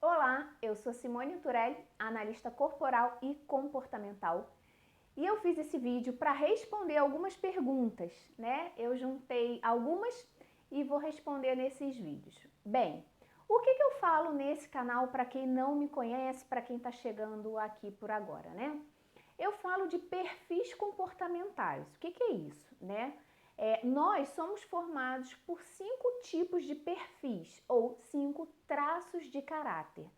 Olá, eu sou Simone Turelli, analista corporal e comportamental, e eu fiz esse vídeo para responder algumas perguntas, né? Eu juntei algumas e vou responder nesses vídeos. Bem, o que eu falo nesse canal para quem não me conhece, para quem está chegando aqui por agora, né? Eu falo de perfis comportamentais. O que é isso, né? Nós somos formados por 5 tipos de perfis ou 5 traços de caráter.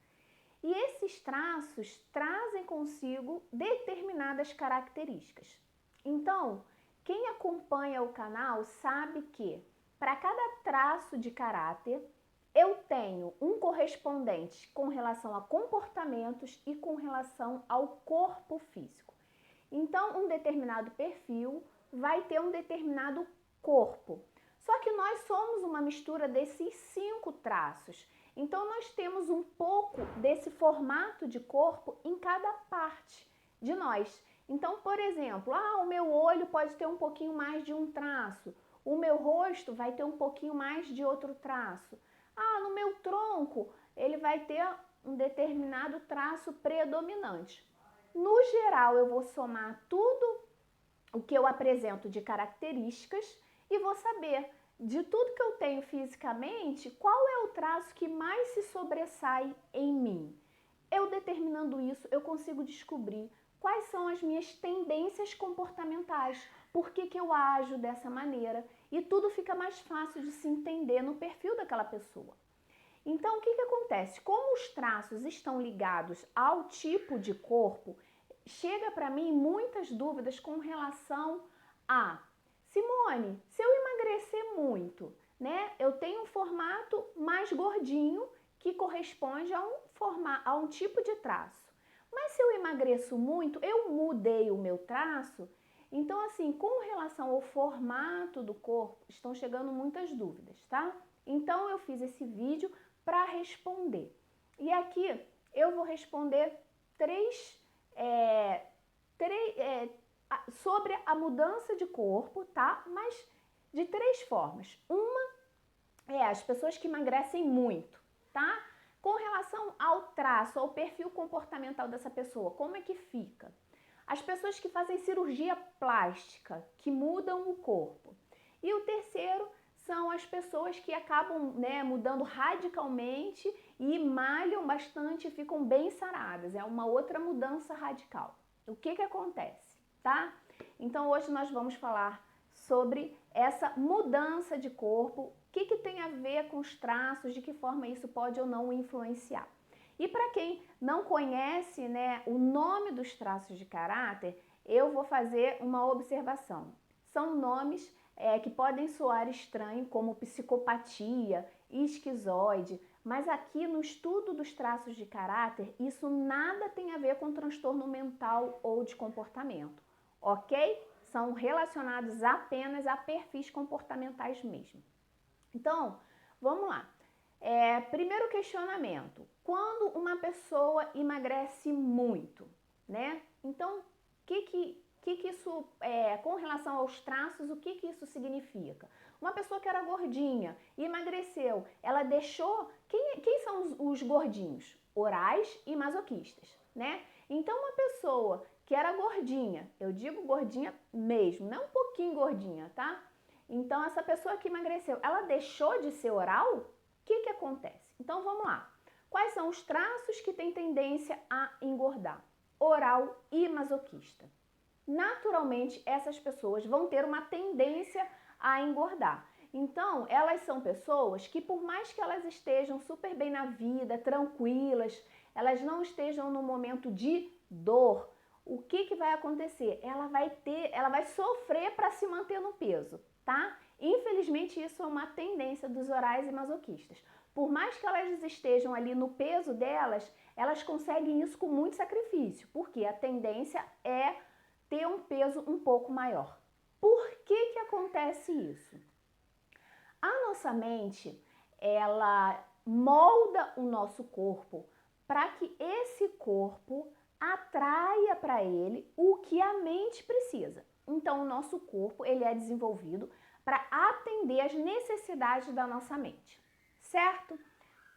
E esses traços trazem consigo determinadas características. Então, quem acompanha o canal sabe que para cada traço de caráter eu tenho um correspondente com relação a comportamentos e com relação ao corpo físico. Então, um determinado perfil vai ter um determinado corpo. Só que nós somos uma mistura desses 5 traços. Então, nós temos um pouco desse formato de corpo em cada parte de nós. Então, por exemplo, o meu olho pode ter um pouquinho mais de um traço. O meu rosto vai ter um pouquinho mais de outro traço. No meu tronco, ele vai ter um determinado traço predominante. No geral, eu vou somar tudo o que eu apresento de características e vou saber de tudo que eu tenho fisicamente, qual é o traço que mais se sobressai em mim. Eu determinando isso, eu consigo descobrir quais são as minhas tendências comportamentais, por que eu ajo dessa maneira, e tudo fica mais fácil de se entender no perfil daquela pessoa. Então, o que acontece? Como os traços estão ligados ao tipo de corpo, chega para mim muitas dúvidas com relação a Simone, se eu emagrecer muito, né? Eu tenho um formato mais gordinho que corresponde a um tipo de traço. Mas se eu emagreço muito, eu mudei o meu traço. Então, assim, com relação ao formato do corpo, estão chegando muitas dúvidas, tá? Então, eu fiz esse vídeo para responder. E aqui eu vou responder sobre a mudança de corpo, tá? Mas de 3 formas. Uma é as pessoas que emagrecem muito, tá? Com relação ao traço, ao perfil comportamental dessa pessoa, como é que fica? As pessoas que fazem cirurgia plástica, que mudam o corpo. E o terceiro são as pessoas que acabam, né, mudando radicalmente e malham bastante e ficam bem saradas. É uma outra mudança radical. O que acontece, tá? Então hoje nós vamos falar sobre essa mudança de corpo, o que tem a ver com os traços, de que forma isso pode ou não influenciar. E para quem não conhece, né, o nome dos traços de caráter, eu vou fazer uma observação. São nomes que podem soar estranho, como psicopatia, esquizoide, mas aqui no estudo dos traços de caráter, isso nada tem a ver com transtorno mental ou de comportamento, ok? São relacionados apenas a perfis comportamentais mesmo. Então, vamos lá. Primeiro questionamento, quando uma pessoa emagrece muito, né? Então, isso, com relação aos traços, o que isso significa? Uma pessoa que era gordinha e emagreceu, ela deixou... Quem são os gordinhos? Orais e masoquistas, né? Então, uma pessoa que era gordinha, eu digo gordinha mesmo, não um pouquinho gordinha, tá? Então, essa pessoa que emagreceu, ela deixou de ser oral? O que acontece? Então, vamos lá. Quais são os traços que têm tendência a engordar? Oral e masoquista. Naturalmente, essas pessoas vão ter uma tendência a engordar. Então, elas são pessoas que, por mais que elas estejam super bem na vida, tranquilas, elas não estejam no momento de dor, o que vai acontecer? Ela vai sofrer para se manter no peso, tá? Infelizmente, isso é uma tendência dos orais e masoquistas. Por mais que elas estejam ali no peso delas, elas conseguem isso com muito sacrifício, porque a tendência é ter um peso um pouco maior. Por que acontece isso? A nossa mente, ela molda o nosso corpo para que esse corpo atraia para ele o que a mente precisa. Então, o nosso corpo, ele é desenvolvido para atender às necessidades da nossa mente, certo?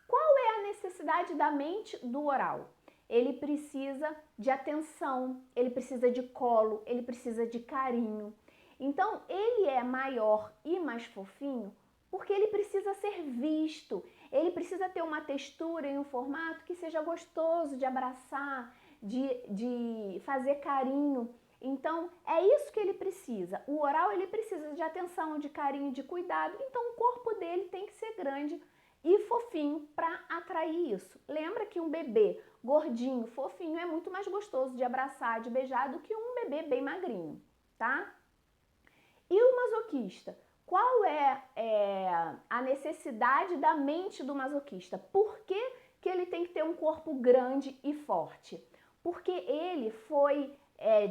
Qual é a necessidade da mente do oral? Ele precisa de atenção, ele precisa de colo, ele precisa de carinho. Então, ele é maior e mais fofinho porque ele precisa ser visto, ele precisa ter uma textura e um formato que seja gostoso de abraçar, de fazer carinho. Então, é isso que ele precisa. O oral, ele precisa de atenção, de carinho, de cuidado. Então, o corpo dele tem que ser grande e fofinho para atrair isso. Lembra que um bebê gordinho, fofinho, é muito mais gostoso de abraçar, de beijar do que um bebê bem magrinho, tá? E o masoquista? Qual é a necessidade da mente do masoquista? Por que ele tem que ter um corpo grande e forte? Porque ele foi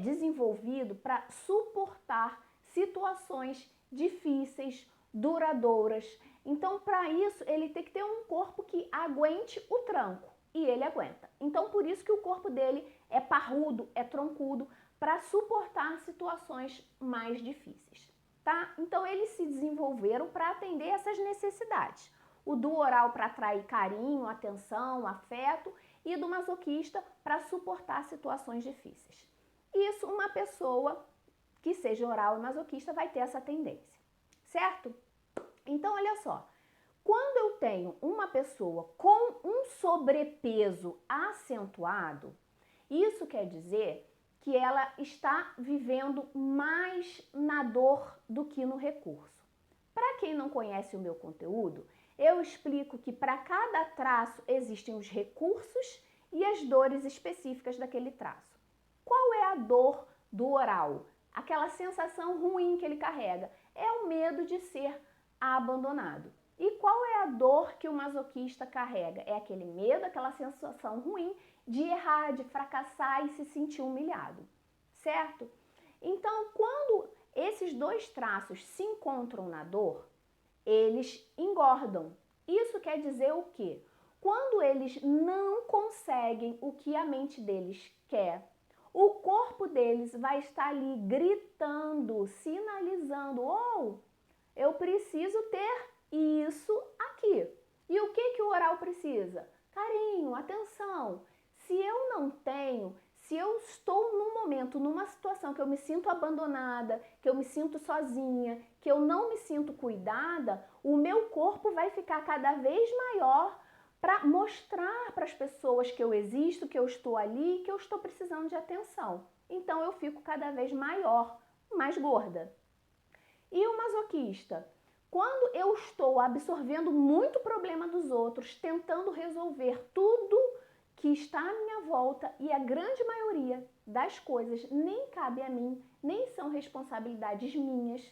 desenvolvido para suportar situações difíceis, duradouras. Então, para isso, ele tem que ter um corpo que aguente o tranco. E ele aguenta. Então, por isso que o corpo dele é parrudo, é troncudo, para suportar situações mais difíceis, tá? Então, eles se desenvolveram para atender essas necessidades. O do oral para atrair carinho, atenção, afeto, e do masoquista para suportar situações difíceis. Isso, uma pessoa que seja oral e masoquista vai ter essa tendência, certo? Então, olha só, quando eu tenho uma pessoa com um sobrepeso acentuado, isso quer dizer que ela está vivendo mais na dor do que no recurso. Para quem não conhece o meu conteúdo, eu explico que para cada traço existem os recursos e as dores específicas daquele traço. Qual é a dor do oral? Aquela sensação ruim que ele carrega é o medo de ser abandonado. E qual é a dor que o masoquista carrega? É aquele medo, aquela sensação ruim de errar, de fracassar e se sentir humilhado, certo? Então, quando esses dois traços se encontram na dor, eles engordam. Isso quer dizer o quê? Quando eles não conseguem o que a mente deles quer, o corpo deles vai estar ali gritando, sinalizando, oh, eu preciso ter isso aqui. E o que o oral precisa? Carinho, atenção. Se eu não tenho, se eu estou num momento, numa situação que eu me sinto abandonada, que eu me sinto sozinha, que eu não me sinto cuidada, o meu corpo vai ficar cada vez maior para mostrar para as pessoas que eu existo, que eu estou ali, que eu estou precisando de atenção. Então eu fico cada vez maior, mais gorda. E o masoquista? Quando eu estou absorvendo muito problema dos outros, tentando resolver tudo que está à minha volta e a grande maioria das coisas nem cabe a mim, nem são responsabilidades minhas,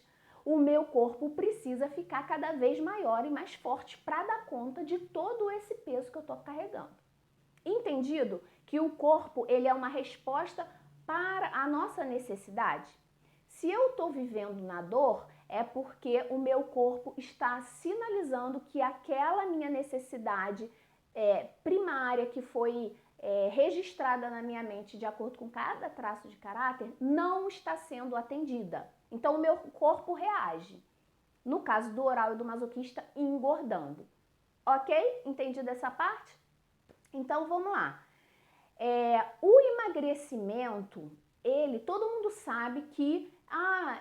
o meu corpo precisa ficar cada vez maior e mais forte para dar conta de todo esse peso que eu estou carregando. Entendido que o corpo ele é uma resposta para a nossa necessidade? Se eu estou vivendo na dor, é porque o meu corpo está sinalizando que aquela minha necessidade primária que foi registrada na minha mente de acordo com cada traço de caráter não está sendo atendida. Então, o meu corpo reage. No caso do oral e do masoquista, engordando. Ok? Entendido essa parte? Então, vamos lá. O emagrecimento, todo mundo sabe que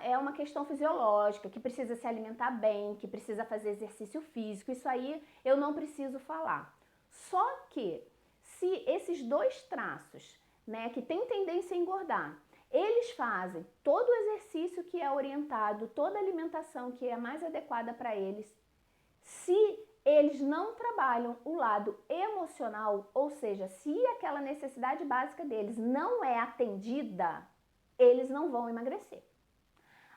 é uma questão fisiológica, que precisa se alimentar bem, que precisa fazer exercício físico, isso aí eu não preciso falar. Só que se esses dois traços, né, que têm tendência a engordar, eles fazem todo o exercício que é orientado, toda a alimentação que é mais adequada para eles, se eles não trabalham o lado emocional, ou seja, se aquela necessidade básica deles não é atendida, eles não vão emagrecer.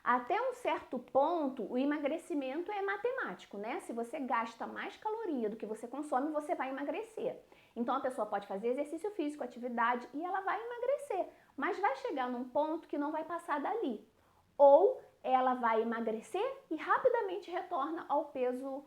Até um certo ponto, o emagrecimento é matemático, né? Se você gasta mais caloria do que você consome, você vai emagrecer. Então, a pessoa pode fazer exercício físico, atividade, e ela vai emagrecer. Mas vai chegar num ponto que não vai passar dali. Ou ela vai emagrecer e rapidamente retorna ao peso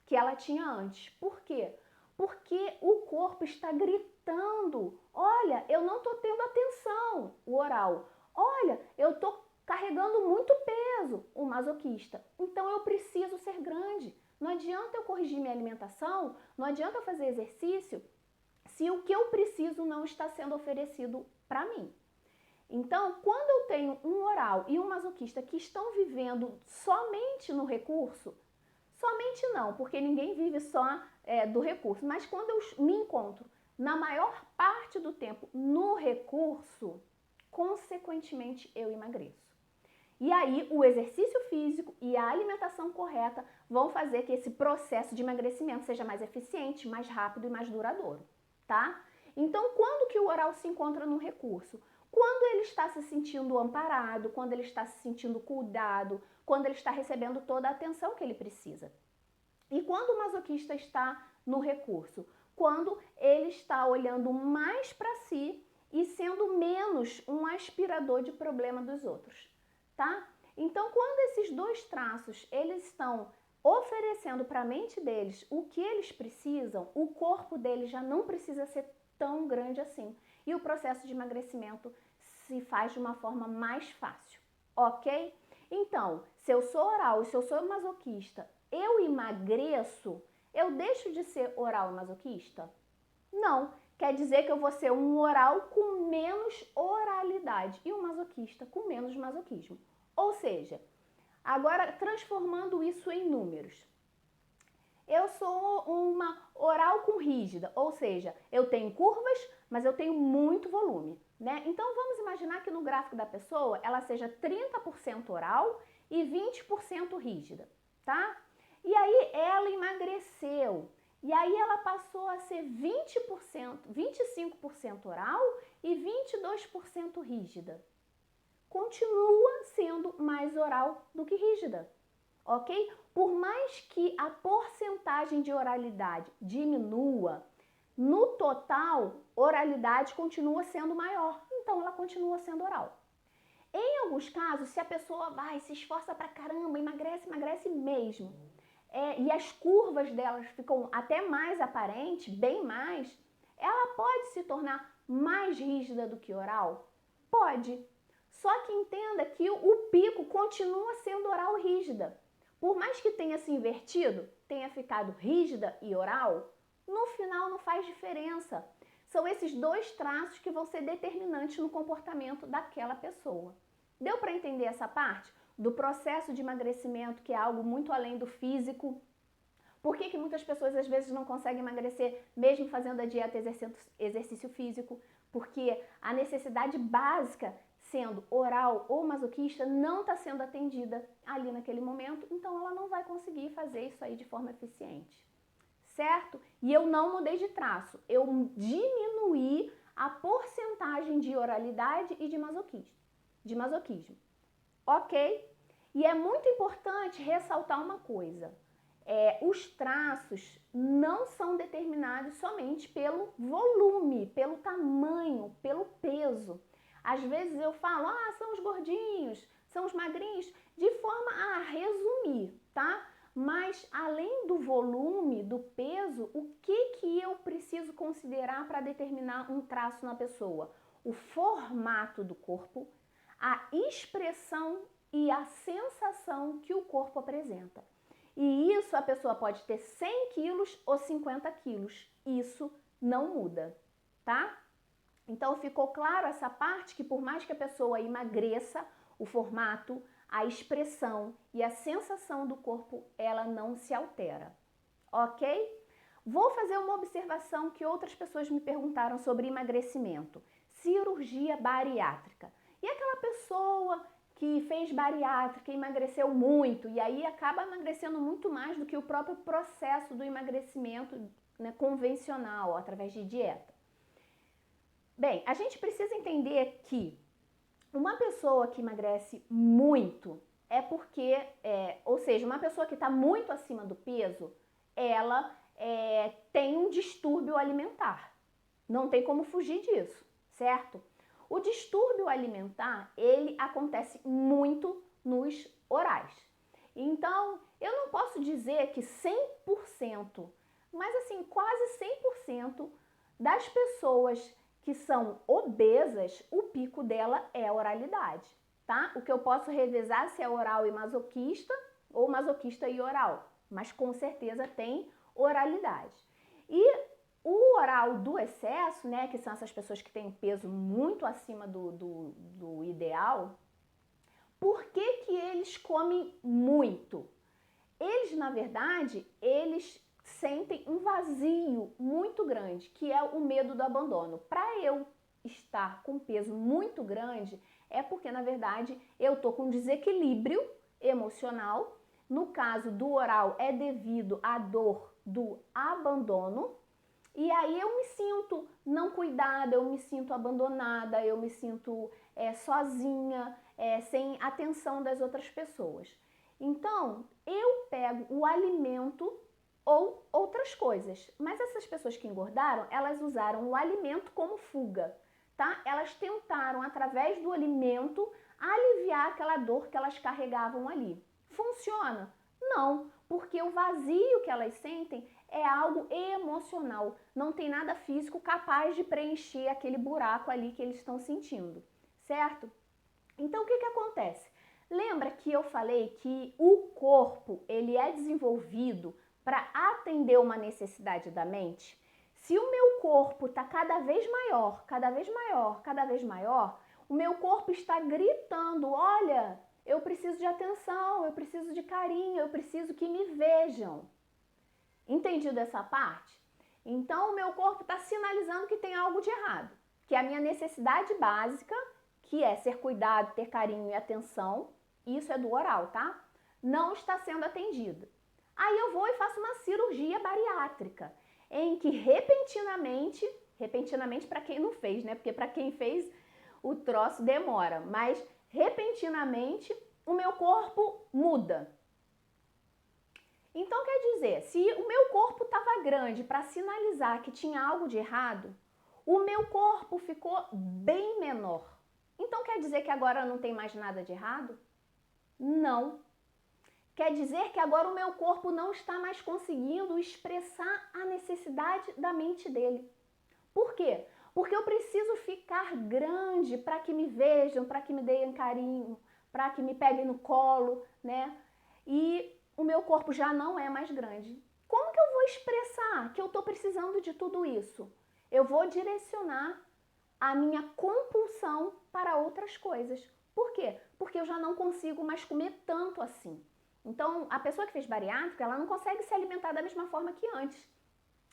que ela tinha antes. Por quê? Porque o corpo está gritando, olha, eu não estou tendo atenção, o oral. Olha, eu estou carregando muito peso, o masoquista. Então eu preciso ser grande. Não adianta eu corrigir minha alimentação, não adianta eu fazer exercício se o que eu preciso não está sendo oferecido para mim. Então, quando eu tenho um oral e um masoquista que estão vivendo somente no recurso, somente não, porque ninguém vive só do recurso, mas quando eu me encontro na maior parte do tempo no recurso, consequentemente eu emagreço. E aí o exercício físico e a alimentação correta vão fazer que esse processo de emagrecimento seja mais eficiente, mais rápido e mais duradouro, tá? Então, quando que o oral se encontra no recurso? Quando ele está se sentindo amparado, quando ele está se sentindo cuidado, quando ele está recebendo toda a atenção que ele precisa. E quando o masoquista está no recurso? Quando ele está olhando mais para si e sendo menos um aspirador de problema dos outros, tá? Então, quando esses dois traços, eles estão oferecendo para a mente deles o que eles precisam, o corpo deles já não precisa ser tão grande assim. E o processo de emagrecimento se faz de uma forma mais fácil, ok? Então, se eu sou oral e se eu sou masoquista, eu emagreço, eu deixo de ser oral e masoquista? Não. Quer dizer que eu vou ser um oral com menos oralidade e um masoquista com menos masoquismo. Ou seja, agora transformando isso em números. Eu sou uma oral com rígida, ou seja, eu tenho curvas, mas eu tenho muito volume, né? Então vamos imaginar que no gráfico da pessoa ela seja 30% oral e 20% rígida, tá? E aí ela emagreceu. E aí ela passou a ser 20%, 25% oral e 22% rígida. Continua sendo mais oral do que rígida, ok? Por mais que a porcentagem de oralidade diminua, no total, oralidade continua sendo maior, então ela continua sendo oral. Em alguns casos, se a pessoa vai, se esforça pra caramba, emagrece mesmo, e as curvas delas ficam até mais aparentes, bem mais, ela pode se tornar mais rígida do que oral? Pode. Só que entenda que o pico continua sendo oral rígida. Por mais que tenha se invertido, tenha ficado rígida e oral, no final não faz diferença. São esses dois traços que vão ser determinantes no comportamento daquela pessoa. Deu para entender essa parte? Do processo de emagrecimento, que é algo muito além do físico. Por que muitas pessoas às vezes não conseguem emagrecer mesmo fazendo a dieta exercício físico? Porque a necessidade básica, sendo oral ou masoquista, não está sendo atendida ali naquele momento, então ela não vai conseguir fazer isso aí de forma eficiente, certo? E eu não mudei de traço, eu diminuí a porcentagem de oralidade e de masoquismo, ok? E é muito importante ressaltar uma coisa, os traços não são determinados somente pelo volume, pelo tamanho, pelo peso. Às vezes eu falo, são os gordinhos, são os magrinhos, de forma a resumir, tá? Mas além do volume, do peso, o que eu preciso considerar para determinar um traço na pessoa? O formato do corpo, a expressão e a sensação que o corpo apresenta. E isso a pessoa pode ter 100 quilos ou 50 quilos. Isso não muda, tá? Então ficou claro essa parte que por mais que a pessoa emagreça, o formato, a expressão e a sensação do corpo, ela não se altera, ok? Vou fazer uma observação que outras pessoas me perguntaram sobre emagrecimento. Cirurgia bariátrica. E aquela pessoa que fez bariátrica e emagreceu muito, e aí acaba emagrecendo muito mais do que o próprio processo do emagrecimento, né, convencional, através de dieta. Bem, a gente precisa entender que uma pessoa que emagrece muito é porque, ou seja, uma pessoa que está muito acima do peso, ela tem um distúrbio alimentar. Não tem como fugir disso, certo? O distúrbio alimentar, ele acontece muito nos orais. Então, eu não posso dizer que 100%, mas assim, quase 100% das pessoas que são obesas, o pico dela é a oralidade, tá? O que eu posso revezar se é oral e masoquista ou masoquista e oral. mas com certeza tem oralidade. E o oral do excesso, né, que são essas pessoas que têm peso muito acima do ideal, por que que eles comem muito? Eles, na verdade, eles sentem um vazio muito grande, que é o medo do abandono. Para eu estar com peso muito grande, é porque, na verdade, eu tô com um desequilíbrio emocional. No caso do oral, é devido à dor do abandono. E aí eu me sinto não cuidada, eu me sinto abandonada, eu me sinto sozinha, sem atenção das outras pessoas. Então, eu pego o alimento ou outras coisas. Mas essas pessoas que engordaram, elas usaram o alimento como fuga, tá? Elas tentaram, através do alimento, aliviar aquela dor que elas carregavam ali. Funciona? Não, porque o vazio que elas sentem é algo emocional, não tem nada físico capaz de preencher aquele buraco ali que eles estão sentindo, certo? Então, o que que acontece? Lembra que eu falei que o corpo, ele é desenvolvido para atender uma necessidade da mente? Se o meu corpo está cada vez maior, cada vez maior, cada vez maior, o meu corpo está gritando, olha, eu preciso de atenção, eu preciso de carinho, eu preciso que me vejam. Entendido essa parte? Então, o meu corpo está sinalizando que tem algo de errado, que a minha necessidade básica, que é ser cuidado, ter carinho e atenção, isso é do oral, tá? Não está sendo atendida. Aí eu vou e faço uma cirurgia bariátrica, em que repentinamente para quem não fez, né? Porque para quem fez o troço demora, mas repentinamente o meu corpo muda. Então quer dizer, se o meu corpo estava grande para sinalizar que tinha algo de errado, o meu corpo ficou bem menor. Então quer dizer que agora não tem mais nada de errado? Não. Quer dizer que agora o meu corpo não está mais conseguindo expressar a necessidade da mente dele. Por quê? Porque eu preciso ficar grande para que me vejam, para que me deem carinho, para que me peguem no colo, né? E o meu corpo já não é mais grande. Como que eu vou expressar que eu estou precisando de tudo isso? Eu vou direcionar a minha compulsão para outras coisas. Por quê? Porque eu já não consigo mais comer tanto assim. Então, a pessoa que fez bariátrica, ela não consegue se alimentar da mesma forma que antes.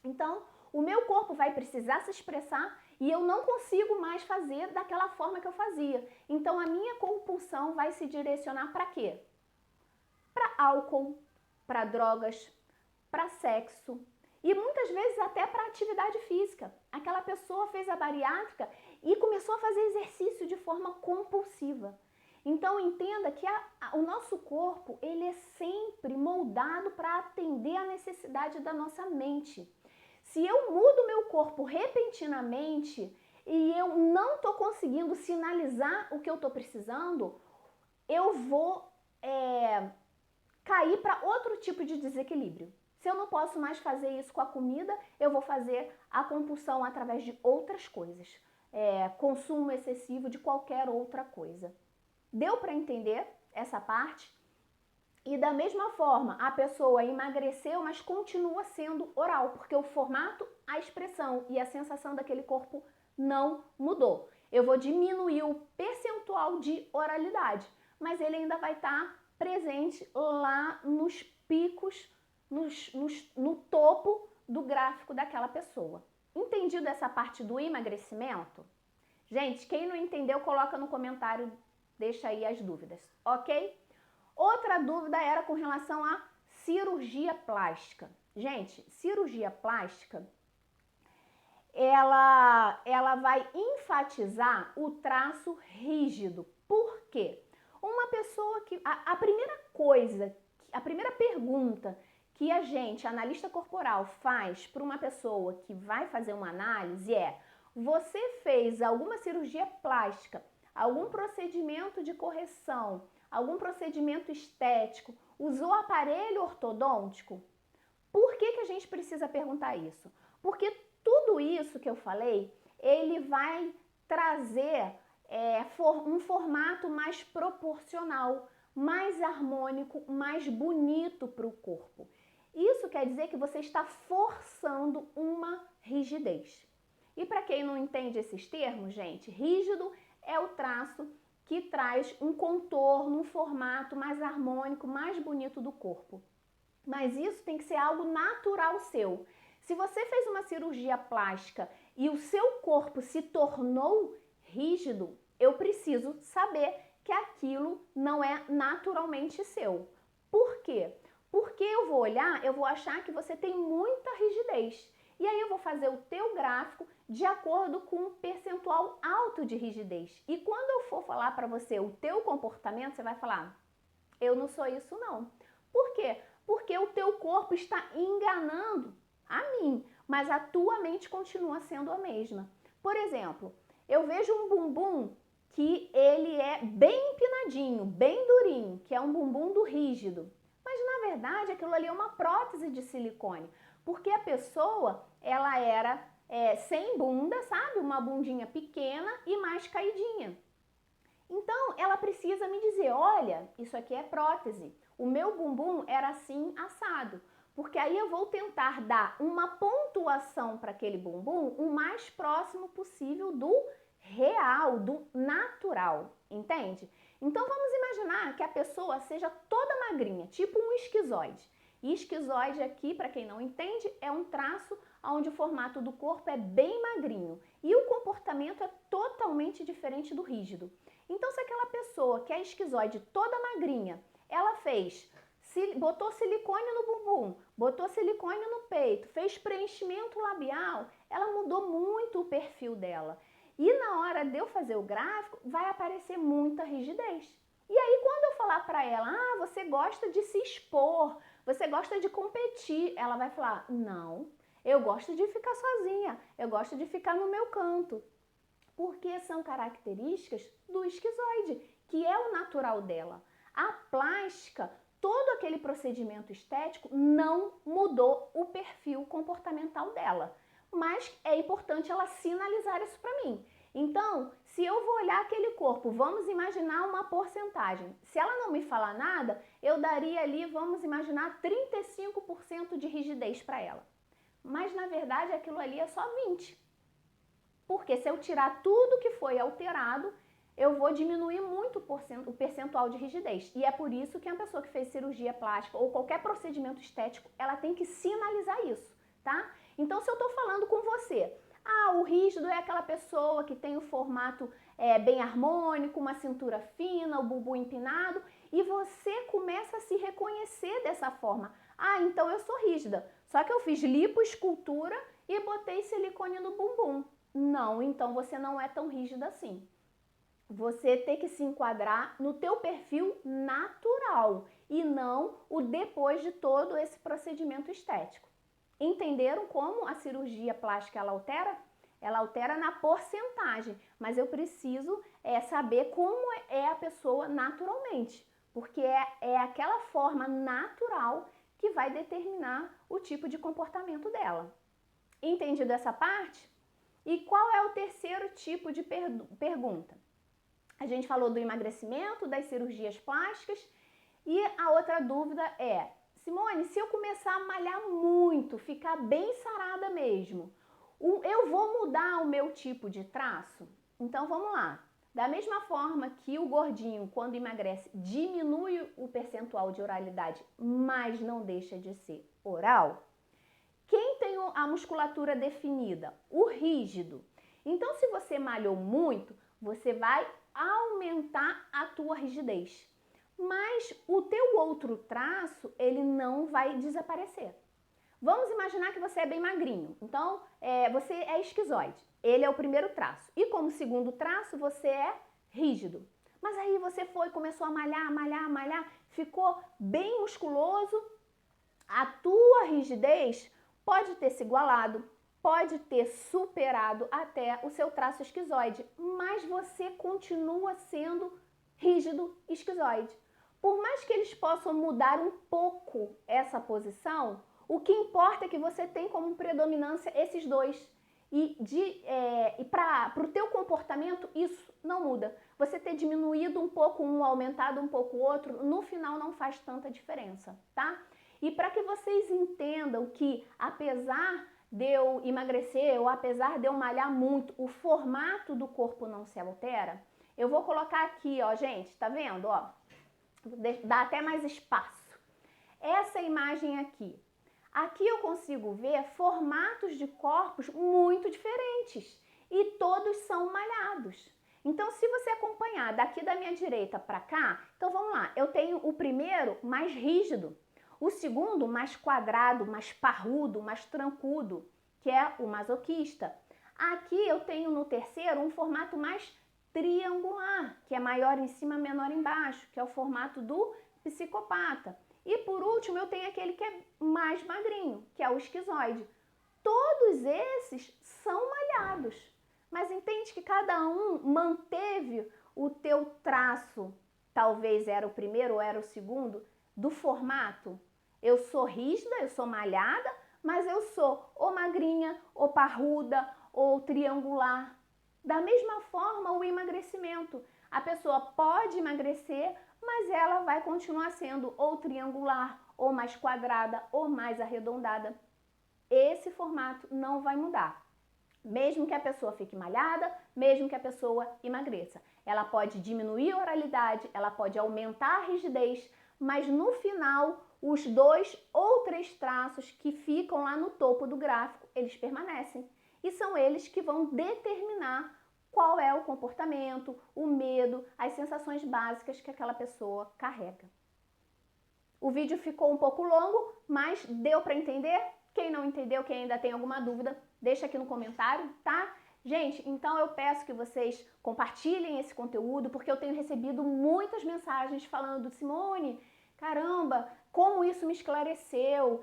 Então, o meu corpo vai precisar se expressar e eu não consigo mais fazer daquela forma que eu fazia. Então, a minha compulsão vai se direcionar para quê? Para álcool, para drogas, para sexo e muitas vezes até para atividade física. Aquela pessoa fez a bariátrica e começou a fazer exercício de forma compulsiva. Então entenda que o nosso corpo, ele é sempre moldado para atender a necessidade da nossa mente. Se eu mudo meu corpo repentinamente e eu não estou conseguindo sinalizar o que eu estou precisando, eu vou cair para outro tipo de desequilíbrio. Se eu não posso mais fazer isso com a comida, eu vou fazer a compulsão através de outras coisas. Consumo excessivo de qualquer outra coisa. Deu para entender essa parte? E da mesma forma, a pessoa emagreceu, mas continua sendo oral, porque o formato, a expressão e a sensação daquele corpo não mudou. Eu vou diminuir o percentual de oralidade, mas ele ainda vai estar presente lá nos picos, no topo do gráfico daquela pessoa. Entendido essa parte do emagrecimento? Gente, quem não entendeu, coloca no comentário, deixa aí as dúvidas, ok? Outra dúvida era com relação à cirurgia plástica. Gente, cirurgia plástica, ela vai enfatizar o traço rígido. Por quê? Uma pessoa que... A primeira pergunta que a gente, analista corporal, faz para uma pessoa que vai fazer uma análise é: você fez alguma cirurgia plástica, algum procedimento de correção, algum procedimento estético, usou aparelho ortodôntico? Por que a gente precisa perguntar isso? Porque tudo isso que eu falei, ele vai trazer um formato mais proporcional, mais harmônico, mais bonito para o corpo. Isso quer dizer que você está forçando uma rigidez. E para quem não entende esses termos, gente, rígido é o traço que traz um contorno, um formato mais harmônico, mais bonito do corpo. Mas isso tem que ser algo natural seu. Se você fez uma cirurgia plástica e o seu corpo se tornou rígido, eu preciso saber que aquilo não é naturalmente seu. Por quê? Porque eu vou olhar, eu vou achar que você tem muita rigidez. E aí eu vou fazer o teu gráfico de acordo com um percentual alto de rigidez. E quando eu for falar para você o teu comportamento, você vai falar, eu não sou isso não. Por quê? Porque o teu corpo está enganando a mim, mas a tua mente continua sendo a mesma. Por exemplo, eu vejo um bumbum que ele é bem empinadinho, bem durinho, que é um bumbum do rígido. Mas na verdade aquilo ali é uma prótese de silicone, porque a pessoa ela era sem bunda, sabe? Uma bundinha pequena e mais caidinha. Então ela precisa me dizer, olha, isso aqui é prótese. O meu bumbum era assim assado, porque aí eu vou tentar dar uma pontuação para aquele bumbum o mais próximo possível do real, do natural, entende? Então vamos imaginar que a pessoa seja toda magrinha, tipo um esquizoide. E esquizoide aqui, para quem não entende, é um traço onde o formato do corpo é bem magrinho e o comportamento é totalmente diferente do rígido. Então se aquela pessoa que é esquizoide toda magrinha, ela botou silicone no bumbum, botou silicone no peito, fez preenchimento labial, ela mudou muito o perfil dela. E na hora de eu fazer o gráfico, vai aparecer muita rigidez. E aí quando eu falar para ela, você gosta de se expor, você gosta de competir, ela vai falar, não, eu gosto de ficar sozinha, eu gosto de ficar no meu canto. Porque são características do esquizoide, que é o natural dela. A plástica, todo aquele procedimento estético não mudou o perfil comportamental dela. Mas é importante ela sinalizar isso para mim. Então, se eu vou olhar aquele corpo, vamos imaginar uma porcentagem. Se ela não me falar nada, eu daria ali, vamos imaginar, 35% de rigidez para ela. Mas, na verdade, aquilo ali é só 20%. Porque se eu tirar tudo que foi alterado, eu vou diminuir muito o percentual de rigidez. E é por isso que a pessoa que fez cirurgia plástica ou qualquer procedimento estético, ela tem que sinalizar isso, tá? Então, se eu tô falando com você, o rígido é aquela pessoa que tem o formato bem harmônico, uma cintura fina, o bumbum empinado, e você começa a se reconhecer dessa forma. Então eu sou rígida, só que eu fiz lipoescultura e botei silicone no bumbum. Não, então você não é tão rígida assim. Você tem que se enquadrar no teu perfil natural e não o depois de todo esse procedimento estético. Entenderam como a cirurgia plástica ela altera? Ela altera na porcentagem, mas eu preciso saber como é a pessoa naturalmente, porque é aquela forma natural que vai determinar o tipo de comportamento dela. Entendido essa parte? E qual é o terceiro tipo de pergunta? A gente falou do emagrecimento, das cirurgias plásticas e a outra dúvida é, Simone, se eu começar a malhar muito, ficar bem sarada mesmo, eu vou mudar o meu tipo de traço? Então vamos lá. Da mesma forma que o gordinho, quando emagrece, diminui o percentual de oralidade, mas não deixa de ser oral, quem tem a musculatura definida? O rígido. Então, se você malhou muito, você vai aumentar a tua rigidez. Mas o teu outro traço, ele não vai desaparecer. Vamos imaginar que você é bem magrinho. Então, você é esquizoide. Ele é o primeiro traço. E como segundo traço, você é rígido. Mas aí você começou a malhar, ficou bem musculoso. A tua rigidez pode ter se igualado, pode ter superado até o seu traço esquizoide, mas você continua sendo rígido esquizoide. Por mais que eles possam mudar um pouco essa posição, o que importa é que você tem como predominância esses dois. E para o teu comportamento, isso não muda. Você ter diminuído um pouco um, aumentado um pouco o outro, no final não faz tanta diferença, tá? E para que vocês entendam que, apesar de eu emagrecer ou apesar de eu malhar muito, o formato do corpo não se altera, eu vou colocar aqui, ó, gente, tá vendo, ó? Dá até mais espaço. Essa imagem aqui. Aqui eu consigo ver formatos de corpos muito diferentes e todos são malhados. Então, se você acompanhar daqui da minha direita para cá, então vamos lá, eu tenho o primeiro mais rígido, o segundo mais quadrado, mais parrudo, mais trancudo, que é o masoquista. Aqui eu tenho no terceiro um formato mais triangular, que é maior em cima, menor embaixo, que é o formato do psicopata. E por último eu tenho aquele que é mais magrinho, que é o esquizoide. Todos esses são malhados, mas entende que cada um manteve o teu traço, talvez era o primeiro ou era o segundo, do formato. Eu sou rígida, eu sou malhada, mas eu sou ou magrinha, ou parruda, ou triangular. Da mesma forma, o emagrecimento. A pessoa pode emagrecer, mas ela vai continuar sendo ou triangular, ou mais quadrada, ou mais arredondada. Esse formato não vai mudar. Mesmo que a pessoa fique malhada, mesmo que a pessoa emagreça. Ela pode diminuir a oralidade, ela pode aumentar a rigidez, mas no final, os 2 ou 3 traços que ficam lá no topo do gráfico, eles permanecem. E são eles que vão determinar qual é o comportamento, o medo, as sensações básicas que aquela pessoa carrega. O vídeo ficou um pouco longo, mas deu para entender? Quem não entendeu, quem ainda tem alguma dúvida, deixa aqui no comentário, tá? Gente, então eu peço que vocês compartilhem esse conteúdo, porque eu tenho recebido muitas mensagens falando, Simone, caramba, como isso me esclareceu,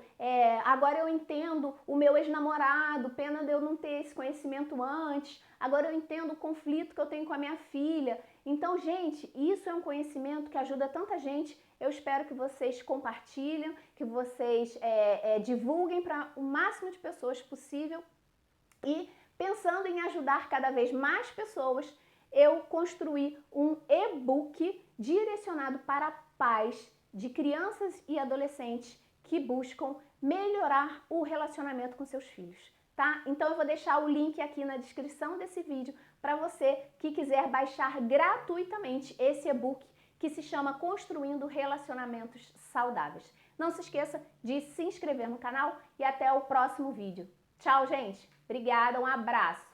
agora eu entendo o meu ex-namorado, pena de eu não ter esse conhecimento antes, agora eu entendo o conflito que eu tenho com a minha filha. Então, gente, isso é um conhecimento que ajuda tanta gente. Eu espero que vocês compartilhem, que vocês divulguem para o máximo de pessoas possível. E pensando em ajudar cada vez mais pessoas, eu construí um e-book direcionado para pais de crianças e adolescentes que buscam melhorar o relacionamento com seus filhos, tá? Então eu vou deixar o link aqui na descrição desse vídeo para você que quiser baixar gratuitamente esse e-book que se chama Construindo Relacionamentos Saudáveis. Não se esqueça de se inscrever no canal e até o próximo vídeo. Tchau, gente! Obrigada, um abraço!